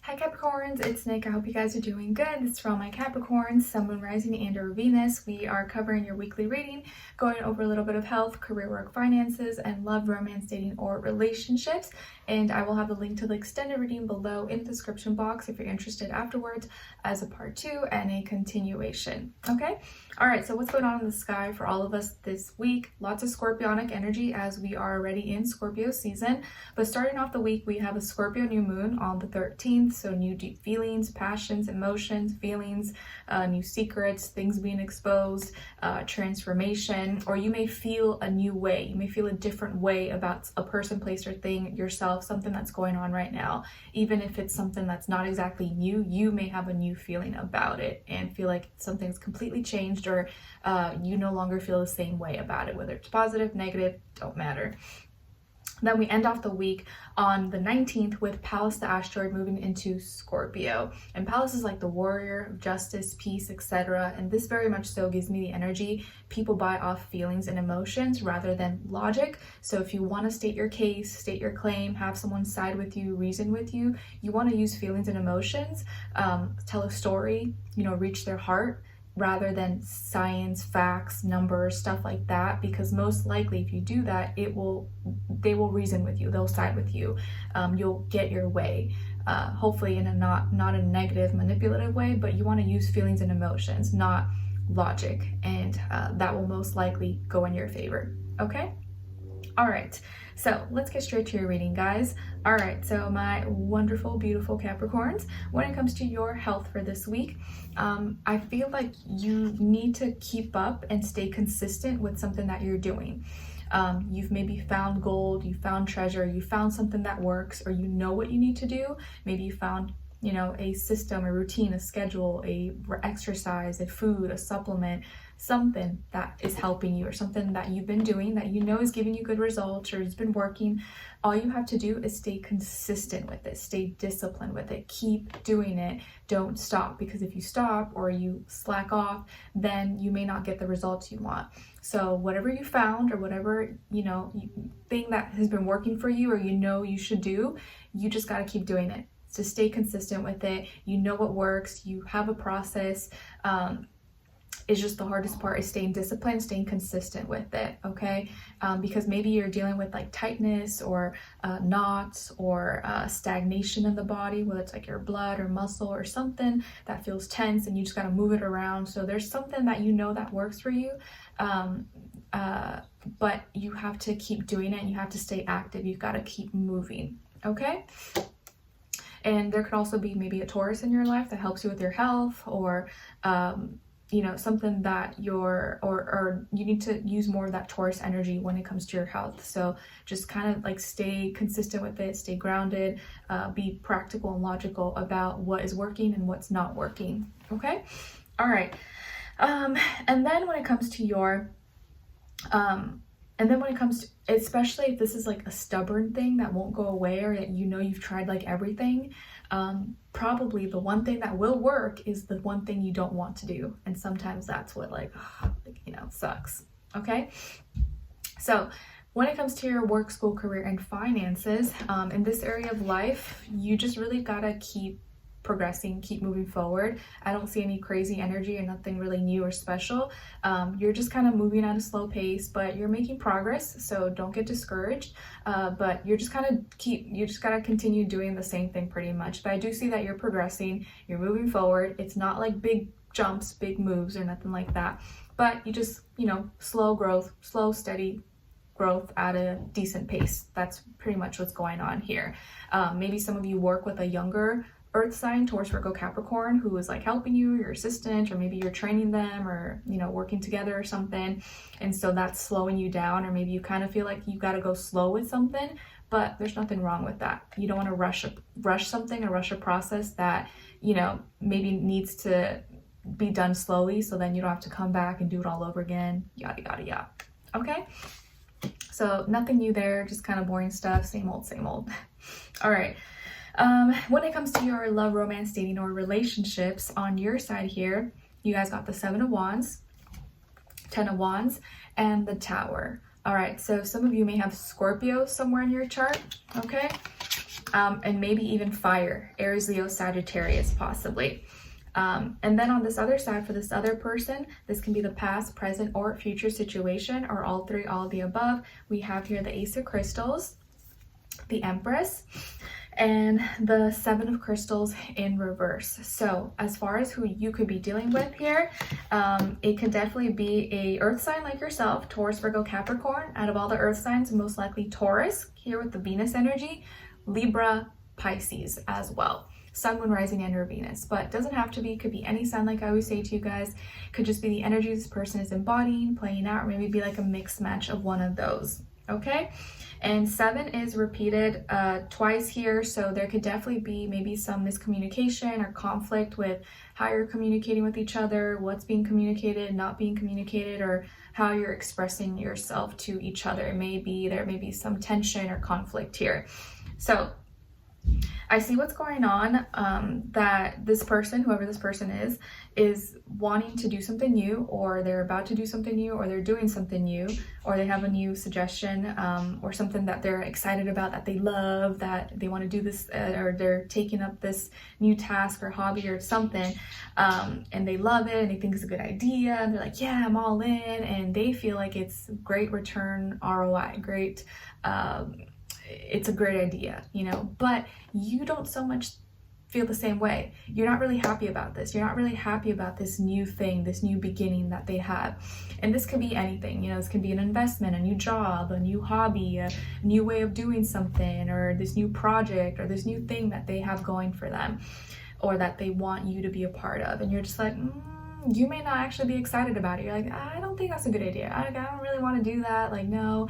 Hi Capricorns, it's Nick. I hope you guys are doing good. This is for all my Capricorns, Sun, Moon, Rising, and or Venus. We are covering your weekly reading, going over a little bit of health, career, work, finances, and love, romance, dating, or relationships. And I will have the link to the extended reading below in the description box if you're interested afterwards as a part 2 and a continuation. Okay? Alright, so what's going on in the sky for all of us this week? Lots of Scorpionic energy as we are already in Scorpio season. But starting off the week, we have a Scorpio New Moon on the 13th. So new deep feelings, passions, emotions, feelings, new secrets, things being exposed, transformation, or you may feel a new way. You may feel a different way about a person, place, or thing, yourself, something that's going on right now. Even if it's something that's not exactly new, you may have a new feeling about it and feel like something's completely changed, or you no longer feel the same way about it, whether it's positive, negative, don't matter. Then we end off the week on the 19th with Palace, the asteroid, moving into Scorpio. And Palace is like the warrior of justice, peace, etc. And this very much so gives me the energy. People buy off feelings and emotions rather than logic. So if you want to state your case, state your claim, have someone side with you, reason with you, you want to use feelings and emotions, tell a story, reach their heart, rather than science, facts, numbers, stuff like that, because most likely if you do that, they will reason with you, they'll side with you, you'll get your way, hopefully in a not a negative, manipulative way, but you want to use feelings and emotions, not logic, and that will most likely go in your favor. Okay? All right, so let's get straight to your reading, guys. All right, so my wonderful, beautiful Capricorns, when it comes to your health for this week, I feel like you need to keep up and stay consistent with something that you're doing. You've maybe found gold, you found treasure, you found something that works, or you know what you need to do. Maybe you found a system, a routine, a schedule, a exercise, a food, a supplement, something that is helping you, or something that you've been doing that is giving you good results, or it's been working. All you have to do is stay consistent with it, stay disciplined with it, keep doing it, don't stop, because if you stop or you slack off, then you may not get the results you want. So whatever you found, or whatever thing that has been working for you, or you should do, you just got to keep doing it. To stay consistent with it, what works, you have a process. It's just the hardest part is staying disciplined, staying consistent with it, okay? Because maybe you're dealing with like tightness, or knots, or stagnation in the body, whether it's like your blood or muscle or something that feels tense, and you just got to move it around. So there's something that that works for you, but you have to keep doing it, and you have to stay active. You've got to keep moving, okay? And there could also be maybe a Taurus in your life that helps you with your health, or something that or you need to use more of that Taurus energy when it comes to your health. So just kind of like stay consistent with it, stay grounded, be practical and logical about what is working and what's not working. Okay? All right. And then when it comes to your especially if this is like a stubborn thing that won't go away, or that you've tried like everything, probably the one thing that will work is the one thing you don't want to do. And sometimes that's what sucks. Okay? So when it comes to your work, school, career, and finances, in this area of life, you just really gotta keep progressing, keep moving forward. I don't see any crazy energy or nothing really new or special. You're just kind of moving at a slow pace, but you're making progress, so don't get discouraged. But you're just you just gotta continue doing the same thing pretty much. But I do see that you're progressing, you're moving forward. It's not like big jumps, big moves, or nothing like that. But you just, slow growth, slow, steady growth at a decent pace. That's pretty much what's going on here. Maybe some of you work with a younger Earth sign, Taurus, Virgo, Capricorn, who is like helping you, your assistant, or maybe you're training them, or working together or something, and so that's slowing you down, or maybe you kind of feel like you got to go slow with something, but there's nothing wrong with that. You don't want to rush something, or rush a process that maybe needs to be done slowly, so then you don't have to come back and do it all over again, yada yada yada. Okay, so nothing new there, just kind of boring stuff, same old, same old. All right. When it comes to your love, romance, dating, or relationships, on your side here, you guys got the 7 of Wands, 10 of Wands, and the Tower. All right, so some of you may have Scorpio somewhere in your chart, okay? and maybe even fire, Aries, Leo, Sagittarius, possibly. And then on this other side, for this other person, this can be the past, present, or future situation, or all three, all of the above. We have here the Ace of Crystals, the Empress, and the Seven of Crystals in reverse. So as far as who you could be dealing with here, it could definitely be a earth sign like yourself, Taurus, Virgo, Capricorn. Out of all the earth signs, most likely Taurus here with the Venus energy, Libra, Pisces as well. Sun, Moon, Rising, and or Venus, but doesn't have to be, could be any sign. Like I always say to you guys, could just be the energy this person is embodying, playing out, or maybe be like a mixed match of one of those. Okay, and 7 is repeated twice here, so there could definitely be maybe some miscommunication or conflict with how you're communicating with each other, what's being communicated, not being communicated, or how you're expressing yourself to each other. There may be some tension or conflict here. So I see what's going on, that this person, whoever this person is wanting to do something new, or they're about to do something new, or they're doing something new, or they have a new suggestion, or something that they're excited about, that they love, that they want to do this, or they're taking up this new task or hobby or something, and they love it and they think it's a good idea, and they're like, yeah, I'm all in, and they feel like it's great return ROI, great, it's a great idea, you know, but you don't so much feel the same way. You're not really happy about this. You're not really happy about this new thing, this new beginning that they have. And this could be anything, you know, this could be an investment, a new job, a new hobby, a new way of doing something, or this new project, or this new thing that they have going for them, or that they want you to be a part of. And you're just like, you may not actually be excited about it. You're like, I don't think that's a good idea. I don't really want to do that. Like, no.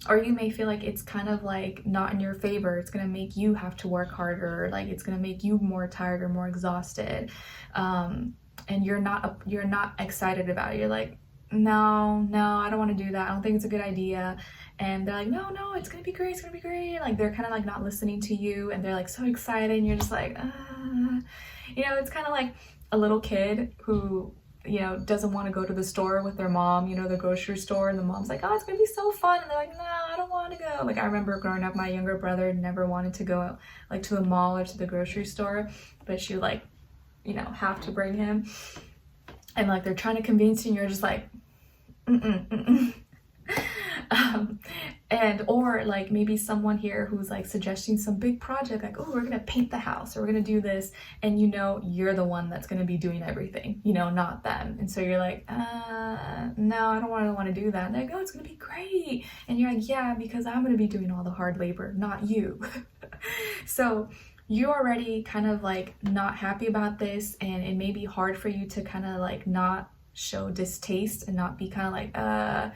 Or you may feel like it's kind of like not in your favor. It's going to make you have to work harder. Like it's going to make you more tired or more exhausted. And you're not excited about it. You're like, no, I don't want to do that. I don't think it's a good idea. And they're like, no, it's going to be great. It's going to be great. Like they're kind of like not listening to you, and they're like so excited. And you're just like, you know, it's kind of like a little kid who, you know, doesn't want to go to the store with their mom, you know, the grocery store, and the mom's like, oh, it's gonna be so fun, and they're like, no, I don't want to go. Like I remember growing up, my younger brother never wanted to go like to the mall or to the grocery store, but she like, you know, have to bring him, and like they're trying to convince you, and you're just like, and or like maybe someone here who's like suggesting some big project, like, oh, we're gonna paint the house, or we're gonna do this, and you know you're the one that's gonna be doing everything, you know, not them. And so you're like, no, I don't want to do that. And they're like, oh, it's gonna be great, and you're like, yeah, because I'm gonna be doing all the hard labor, not you. So you're already kind of like not happy about this, and it may be hard for you to kind of like not show distaste and not be kind of like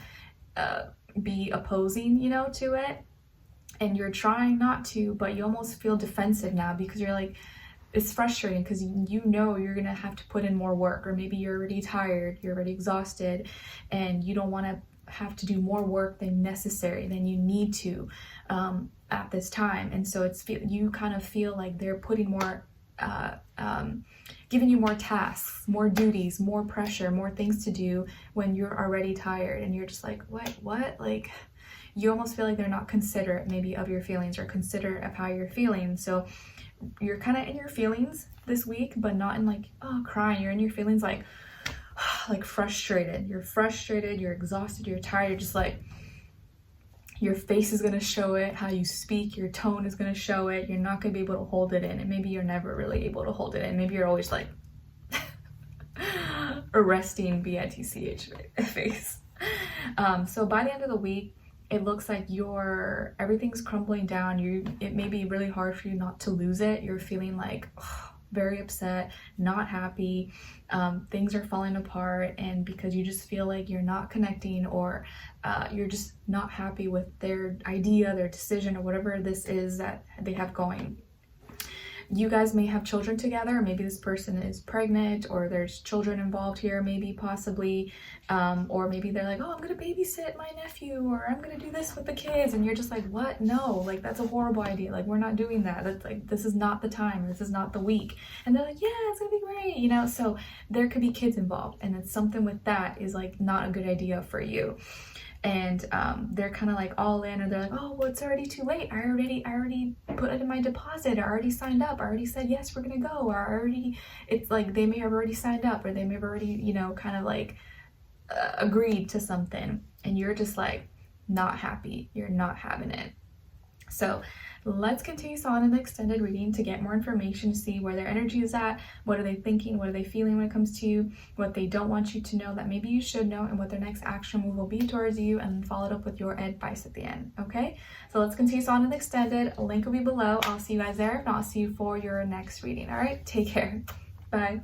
be opposing, you know, to it, and you're trying not to, but you almost feel defensive now because you're like, it's frustrating because you know you're gonna have to put in more work, or maybe you're already tired, you're already exhausted, and you don't want to have to do more work than necessary, than you need to at this time. And so you kind of feel like they're putting more giving you more tasks, more duties, more pressure, more things to do when you're already tired, and you're just like, what? Like you almost feel like they're not considerate maybe of your feelings, or considerate of how you're feeling. So you're kind of in your feelings this week, but not in like, oh, crying. You're in your feelings like frustrated. You're frustrated, you're exhausted, you're tired, you're just like, your face is going to show it, how you speak, your tone is going to show it. You're not going to be able to hold it in, and maybe you're never really able to hold it in. Maybe you're always like a resting BITCH face. So by the end of the week, it looks like everything's crumbling down. It may be really hard for you not to lose it. You're feeling like very upset, not happy, things are falling apart, and because you just feel like you're not connecting, or you're just not happy with their idea, their decision, or whatever this is that they have going. You guys may have children together, or maybe this person is pregnant, or there's children involved here, maybe, possibly, or maybe they're like, oh, I'm gonna babysit my nephew, or I'm gonna do this with the kids, and you're just like, what? No, like that's a horrible idea. Like we're not doing that. That's like, this is not the time, this is not the week. And they're like, yeah, it's gonna be great, you know. So there could be kids involved, and it's something with that is like not a good idea for you. and they're kind of like all in, or they're like, oh, well, it's already too late. I already put it in my deposit. I already signed up. I already said, yes, we're going to go. Or I already, it's like they may have already signed up, or they may have already, you know, kind of like agreed to something, and you're just like not happy. You're not having it. So let's continue on in the extended reading to get more information, to see where their energy is at, what are they thinking, what are they feeling when it comes to you, what they don't want you to know that maybe you should know, and what their next action move will be towards you, and then follow it up with your advice at the end. Okay, so let's continue on in the extended. A link will be below. I'll see you guys there. If not, I'll see you for your next reading. All right, take care. Bye.